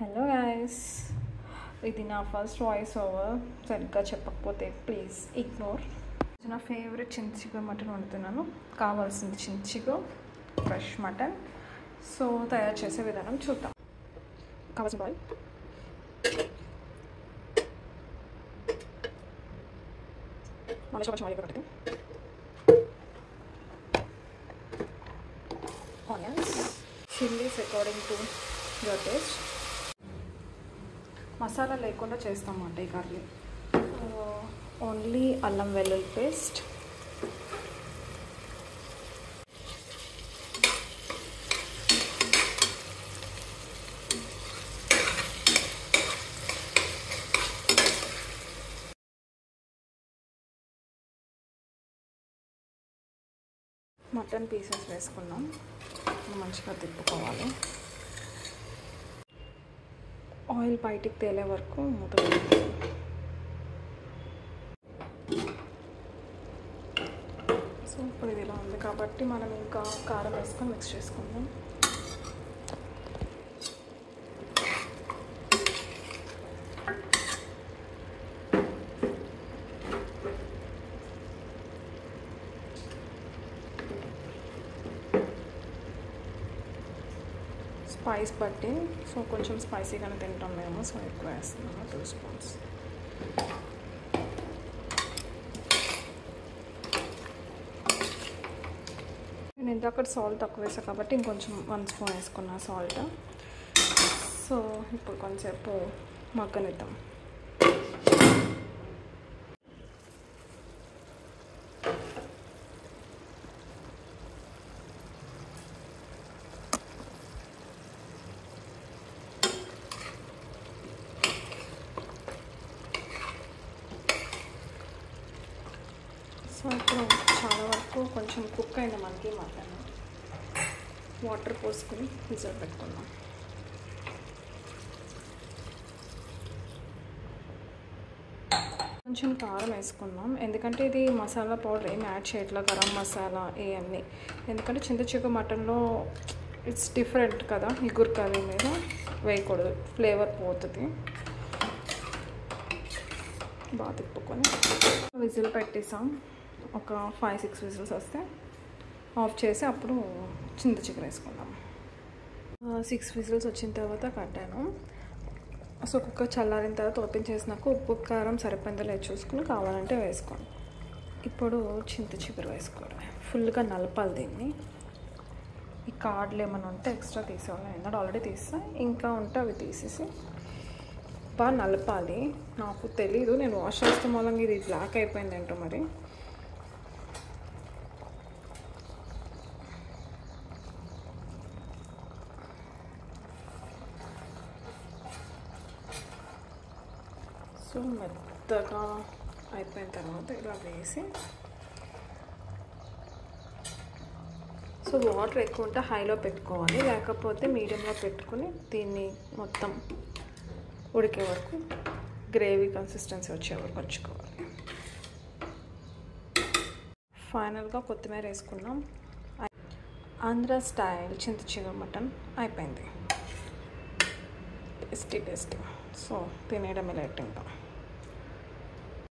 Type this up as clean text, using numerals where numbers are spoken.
Hello guys, ఇది నా first voice over. సరిగ్గా చెప్పకపోతే ప్లీజ్ ఇగ్నోర్. నా ఫేవరెట్ చింత చికెన్ మటన్ వండుతున్నాను. కావాల్సింది చింత చికెన్, ఫ్రెష్ మటన్. సో తయారు చేసే విధానం చూద్దాం. కావాల్సిన ఆయిల్, కొంచెం ఆయిల్ ఒకటి, onions, chillies according to your taste. Masala లేకుండా చేస్తామంట ఈ కర్రీ. ఓన్లీ అల్లం వెల్లుల్లి పేస్ట్, మటన్ పీసెస్ వేసుకున్నాం. మంచిగా తిప్పుకోవాలి. ఆయిల్ బయటికి తేలే వరకు మూత పెట్టుకోవాలి. సో ఇప్పుడు ఇది ఇలా ఉంది కాబట్టి మనం ఇంకా కారం వేసుకొని మిక్స్ చేసుకుందాం. స్పైస్ బట్టి, సో కొంచెం స్పైసీగానే తింటాం మేము, సో ఎక్కువ వేస్తున్నాము, 2 స్పూన్స్. నేను ఇందాక సాల్ట్ తక్కువ వేసాను కాబట్టి ఇంకొంచెం 1 స్పూన్ వేసుకున్నా సాల్ట్. సో ఇప్పుడు కొంచెంసేపు మగ్గనిద్దాం. సో ఇప్పుడు చాలా వరకు కొంచెం కుక్ అయింది మనకి మటన్. వాటర్ పోసుకుని విజిల్ పెట్టుకుందాం. కొంచెం కారం వేసుకుందాం, ఎందుకంటే ఇది మసాలా పౌడర్ ఏమి యాడ్ చేయట్లా, గరం మసాలా ఇవన్నీ. ఎందుకంటే చింత చికెన్ మటన్లో ఇట్స్ డిఫరెంట్ కదా, ఇగురు కర్రీ మీద వేయకూడదు, ఫ్లేవర్ పోతుంది. బాగా తిప్పుకొని విజిల్ పెట్టేసాం. ఒక 5-6 విజిల్స్ వస్తే ఆఫ్ చేసి అప్పుడు చింత చికెన్ వేసుకుందాం. 6 విజిల్స్ వచ్చిన తర్వాత కట్టాను. సో కుక్కర్ చల్లారిన తర్వాత ఓపెన్ చేసినాక ఉప్పు కారం సరిపోయిందో లేదో చూసుకుని కావాలంటే వేసుకోండి. ఇప్పుడు చింత చిగురు వేసుకోవడం. ఫుల్గా నలపాలి దీన్ని. ఈ కార్డులు ఏమైనా ఉంటే ఎక్స్ట్రా తీసేవాళ్ళం, ఎందుకంటే ఆల్రెడీ తీస్తా, ఇంకా ఉంటే అవి తీసేసి బాగా నలపాలి. నాకు తెలీదు, నేను వాష్ చేస్తే మూలంగా ఇది బ్లాక్ అయిపోయింది ఏంటో మరి. సో మెత్తగా అయిపోయిన తర్వాత ఇలా వేసి, సో వాటర్ ఎక్కువ ఉంటే హైలో పెట్టుకోవాలి, లేకపోతే మీడియంలో పెట్టుకుని దీన్ని మొత్తం ఉడికే వరకు, గ్రేవీ కన్సిస్టెన్సీ వచ్చే వరకు ఉంచుకోవాలి. ఫైనల్గా కొత్తిమీర వేసుకున్నాం. ఆంధ్ర స్టైల్ చింత చికెన్ మటన్ అయిపోయింది. టేస్టీ. సో తినేయడమే లేట్ ఇంకా.